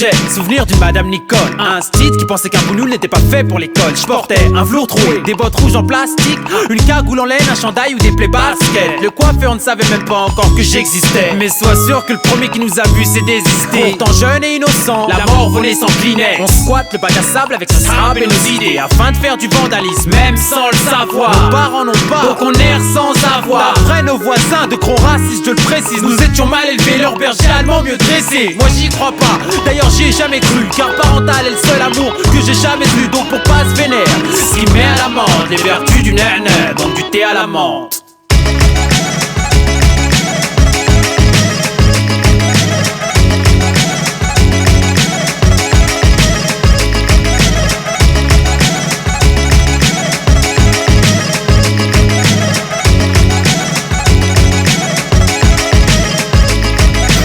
j'ai souvenir d'une madame Nicole, un style qui pensait qu'un boulot n'était pas fait pour l'école. Je portais un velours troué, des bottes rouges en plastique, une cagoule en laine, un chandail ou des plaies baskets. Le coiffeur ne savait même pas encore que j'existais, mais sois sûr que le premier qui nous a vu s'est désisté. Pourtant jeune et innocent, la mort volée s'inclinait. On squatte le bac à sable avec sa sable et nos idées, afin de faire du vandalisme, même sans le savoir. Nos parents n'ont pas, donc on erre sans avoir. Après nos voisins de gros racistes, je le précise, nous étions mal élevés, leur berger allemand mieux dressé. Moi j'y crois pas, d'ailleurs j'y ai jamais cru, car parental est le seul amour que j'ai jamais eu. Donc pour pas se vénère, ce qui met à la menthe les vertus du nana, donc du thé à la menthe.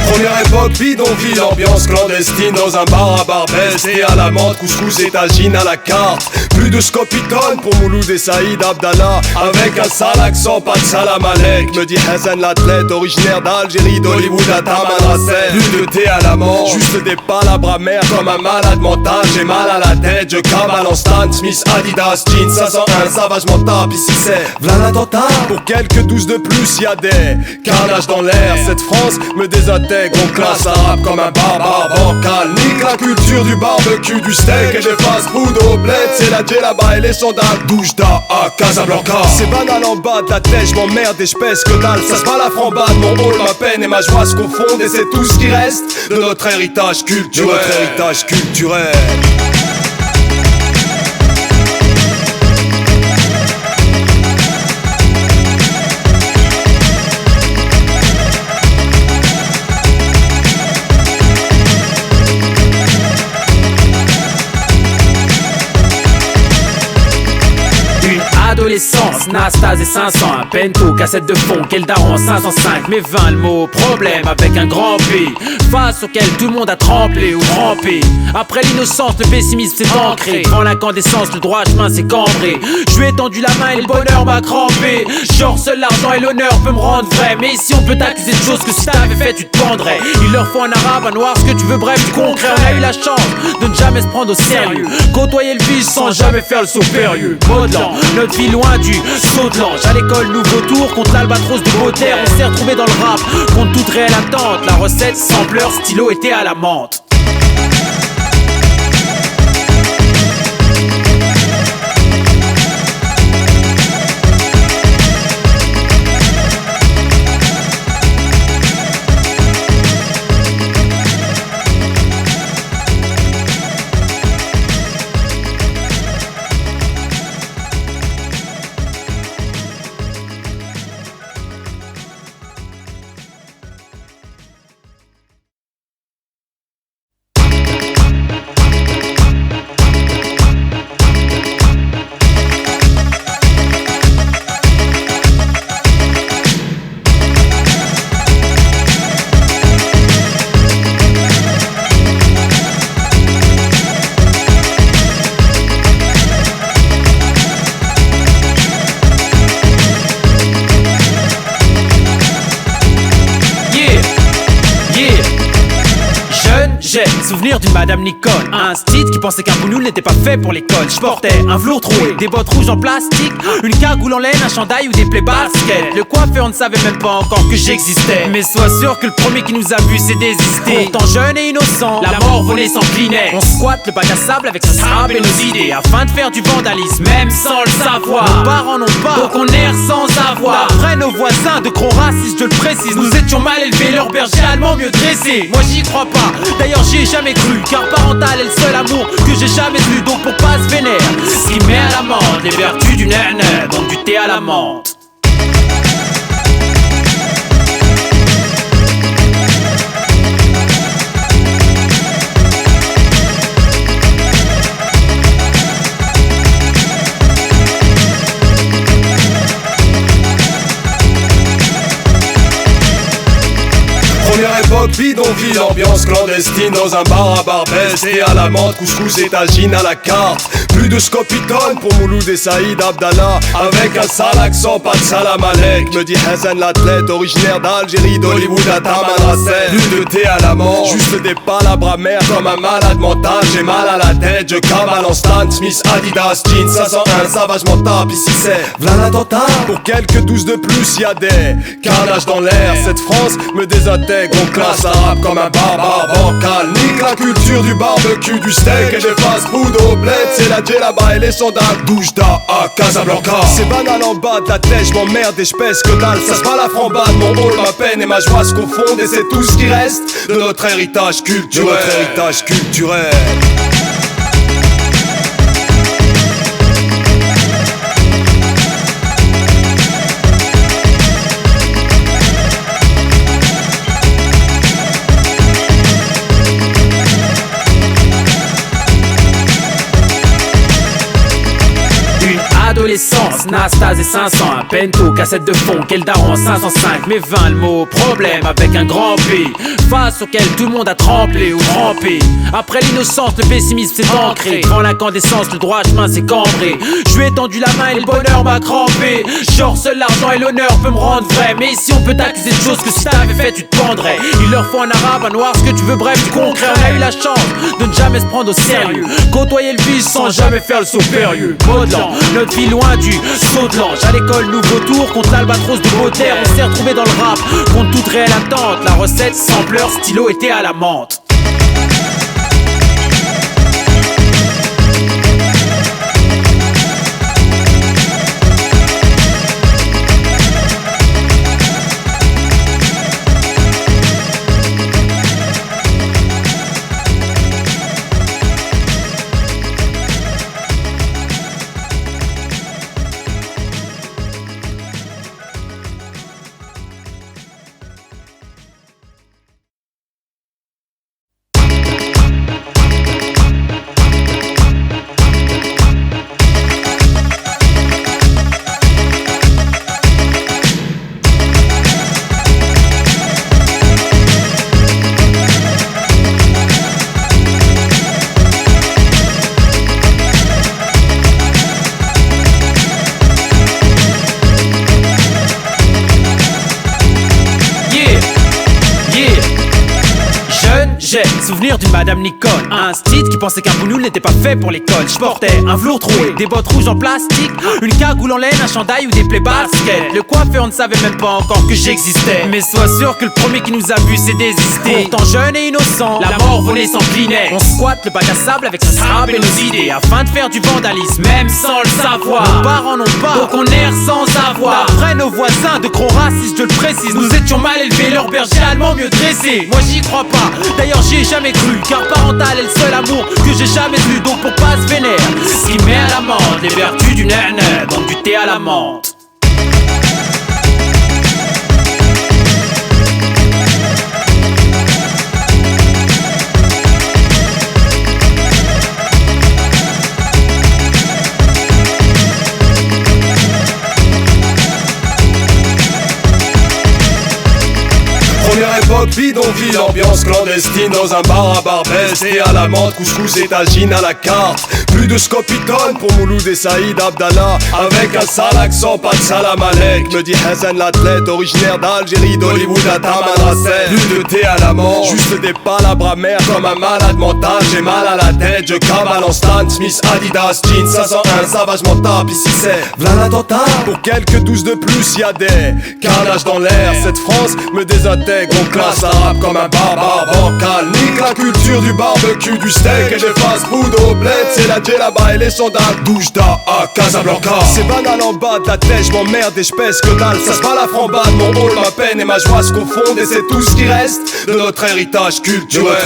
Première époque bidonville, ambiance clandestine dans un bar à Barbès. Et à la menthe, couscous et tagine à la carte. Plus de scopitone pour Mouloud et Saïd Abdallah, avec un sale accent, pas de salam alek, me dit Hassan l'athlète, originaire d'Algérie, d'Hollywood à Tamanrasset. Plus de thé à la menthe, juste des palabres amères comme un malade mental. J'ai mal à la tête, je cavale en Stan Smith, Adidas, jeans 501, savagement tape. Ici c'est v'là l'attentat. Pour quelques douces de plus, y'a des carnages dans l'air. Cette France me désintègre, on classe l'arabe comme un barbare bancal. Nique la culture du barbecue, du steak et des fast-food au bled. C'est la là-bas et les sandales Doujda à Casablanca. C'est banal en bas de la tête, j'm'emmerde et j'pèse que dalle. Ça se bat la frambade, mon rôle, ma peine et ma joie se confondent. Et c'est tout ce qui reste de notre héritage culturel. Adolescence, Nastase et 500, un Pento, cassette de fond, quel daron 505, mais 20 le mot, problème avec un grand P, face auquel tout le monde a tremblé ou trempé. Après l'innocence, le pessimisme s'est ancré, devant l'incandescence, le droit chemin s'est cambré. Je lui ai tendu la main et le bonheur m'a crampé. Genre seul l'argent et l'honneur peut me rendre vrai, mais ici on peut t'accuser de choses que si t'avais fait tu te pendrais. Il leur faut un arabe, un noir, ce que tu veux, bref du concret. On a eu la chance de ne jamais se prendre au sérieux, côtoyer le vice sans jamais faire le saut périlleux. Modelant, notre vie loin du saut de l'ange. À l'école, nouveau tour contre l'albatros de Baudelaire. On s'est retrouvé dans le rap contre toute réelle attente. La recette, sampleur, stylo était à la menthe. J'ai souvenir d'une madame Nicole, un style qui pensait qu'un boulot n'était pas fait pour l'école. Je portais un velours troué, des bottes rouges en plastique, une cagoule en laine, un chandail ou des plaies baskets. Le coiffeur ne savait même pas encore que j'existais, mais sois sûr que le premier qui nous a vu s'est désisté. Pourtant jeune et innocent, la mort volée s'inclinait. On squatte le bac à sable avec sa sable et nos idées, afin de faire du vandalisme, même sans le savoir. Nos parents n'ont pas, donc on erre sans avoir. Après nos voisins de gros racistes, je le précise, nous étions mal élevés, leur berger allemand mieux dressé. Moi j'y crois pas, d'ailleurs j'y ai jamais cru, car parental est le seul amour que j'ai jamais eu. Donc pour pas se vénère, ce qui met à la menthe les vertus du nana, donc du thé à la menthe. Première époque bidonville, ambiance clandestine dans un bar à Barbès. Et à la menthe, couscous et tagine à la carte. Plus de scopitone pour Mouloud et Saïd Abdallah. Avec un sale accent, pas de salam alek, me dit Hassan l'athlète, originaire d'Algérie, d'Hollywood à Tamanrasset. Plus de thé à la menthe, juste des palabres amères comme un malade mental. J'ai mal à la tête, je cavale en Stan Smith, Adidas, jeans 501, savagement tape. Ici c'est v'là l'attentat. Pour quelques 12 de plus, y'a des carnages dans l'air. Cette France me désintègre, on classe arabe comme un barbare bancal. Nique la culture du barbecue, du steak et des fast-food au bled. C'est la djellaba et les sondages d'Oujda à Casablanca. C'est banal en bas de la tête, j'm'emmerde et j'pèse que dalle. Ça se bat la frambade, mon rôle, ma peine et ma joie se confondent. Et c'est tout ce qui reste de notre héritage culturel. Adolescence, Nastase et 500, un Pento, cassette de fond, quel daron 505, mais 20 le mot, problème avec un grand P, face auquel tout le monde a tremblé ou rampé. Après l'innocence, le pessimisme s'est ancré, devant l'incandescence, le droit chemin s'est cambré. Je lui ai tendu la main et le bonheur m'a crampé. Genre seul l'argent et l'honneur peut me rendre vrai, mais ici on peut t'accuser de choses que si t'avais fait tu te pendrais. Il leur faut un arabe, un noir, ce que tu veux, bref du concret. On a eu la chance de ne jamais se prendre au sérieux, côtoyer le vice sans jamais faire le saut périlleux. Modelant, notre vie loin du saut de l'ange. À l'école, nouveau tour contre l'albatros de Baudelaire. On s'est retrouvé dans le rap contre toute réelle attente. La recette, sampleur, stylo était à la menthe. J'ai souvenir d'une madame Nicole, un style qui pensait qu'un boulot n'était pas fait pour l'école. Je portais un velours troué, des bottes rouges en plastique, une cagoule en laine, un chandail ou des plaies baskets. Le coiffeur ne savait même pas encore que j'existais, mais sois sûr que le premier qui nous a vu s'est désisté. Pourtant jeune et innocent, la mort venait s'incliner. On squatte le bac à sable avec son sable et nos idées, afin de faire du vandalisme, même sans le savoir. Nos parents n'ont pas, donc on erre sans avoir. D'après nos voisins, de gros racistes, je le précise, nous étions mal élevés, leur berger allemand mieux dressé. Moi j'y crois pas, d'ailleurs j'y ai jamais cru, car parental est le seul amour que j'ai jamais eu. Donc pour pas se vénère, ce qui met à la menthe les vertus du nana, donc du thé à la menthe. Première époque bidonville, ambiance clandestine dans un bar à Barbès. Thé à la menthe, couscous et tagine à la carte. Plus de scopitone pour Mouloud et Saïd Abdallah. Avec un sale accent, pas de salam alek, me dit Hassan l'athlète, originaire d'Algérie, d'Hollywood à Tamanrasset. Plus de thé à la menthe, juste des palabres amères comme un malade mental. J'ai mal à la tête, je cavale en Stan Smith, Adidas, jeans 501, savagement tape. Ici c'est v'là l'attentat. Pour quelques 12 de plus, y'a des carnages dans l'air. Cette France me désintègre, on classe arabe comme un barbare bancal. Nique la culture du barbecue, du steak et des fast-food au bled. C'est la djellaba et les sondages d'Oujda à Casablanca. C'est banal en bas de la tête, j'm'emmerde et j'pèse que dalle. Ça se bat la frambade, mon rôle, ma peine et ma joie se confondent. Et c'est tout ce qui reste de notre héritage culturel.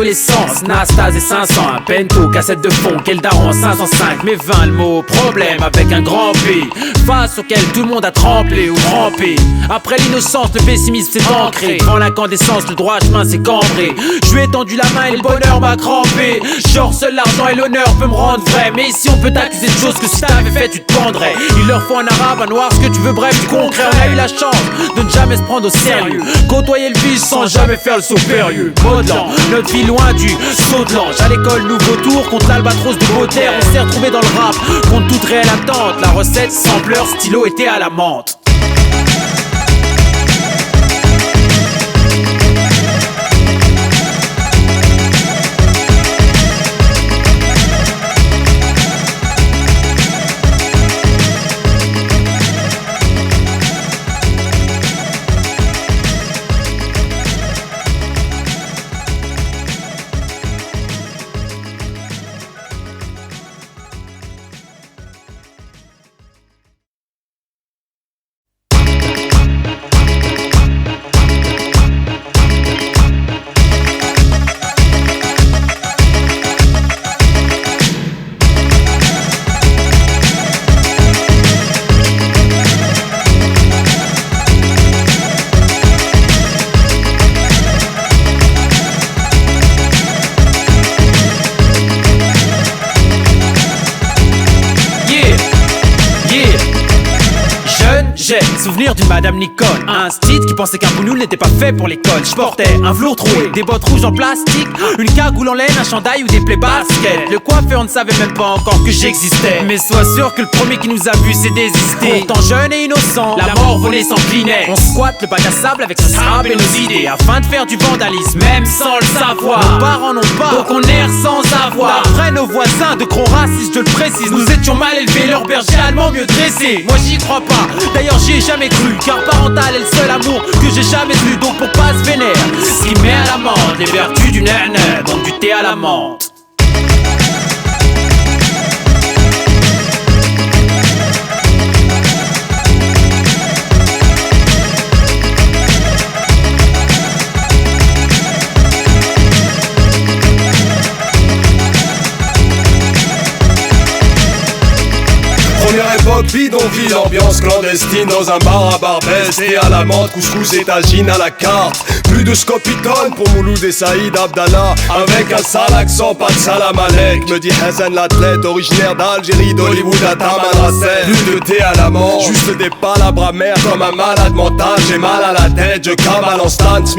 l'essence, Nastase et 500, un Pento, cassette de fond, quel daron, 505, mais 20 le mot, problème avec un grand P, face auquel tout le monde a tremblé ou rampé. Après l'innocence, le pessimisme s'est ancré, devant l'incandescence, le droit chemin s'est cambré. Je lui ai tendu la main et le bonheur m'a crampé. Genre seul l'argent et l'honneur peut me rendre vrai, mais ici on peut t'accuser de choses que si t'avais fait tu te pendrais. Il leur faut un arabe, un noir, ce que tu veux, bref du concret. On a eu la chance de ne jamais se prendre au sérieux, côtoyer le vice sans jamais faire le saut périlleux. Modelant, notre vie loin du saut de l'ange. À l'école, nouveau tour contre l'albatros de Baudelaire. On s'est retrouvé dans le rap contre toute réelle attente. La recette, sampleur, stylo était à la menthe. J'ai souvenir d'une madame Nicole, un style qui pensait qu'un boulot n'était pas fait pour l'école. Je portais un velours troué, des bottes rouges en plastique, une cagoule en laine, un chandail ou des plaies baskets. Le coiffeur ne savait même pas encore que j'existais, mais sois sûr que le premier qui nous a vus s'est désisté. Pourtant jeune et innocent, la mort volée s'inclinait. On squatte le bac à sable avec son sable et nos idées, afin de faire du vandalisme, même sans le savoir. Nos parents n'ont pas, donc on erre sans avoir. D'après nos voisins, de gros racistes, je le précise, nous étions mal élevés, leur berger allemand mieux dressé. Moi j'y crois pas, d'ailleurs j'y ai jamais cru, car parental est le seul amour que j'ai jamais eu. Donc pour pas se vénère, ce qui met à l'amende les vertus du nana, donc du thé à la menthe. Première époque, bidonville, ambiance clandestine dans un bar à Barbès. Et à la menthe, couscous et tagine à la carte. Plus de scopitone pour Mouloud et Saïd Abdallah. Avec un sale accent, pas de salam alek. Me dit Hassan l'athlète, originaire d'Algérie, d'Hollywood à Tamanrasset. Plus de thé à la menthe, juste des palabres amères comme un malade mental. J'ai mal à la tête, je cavale en stand.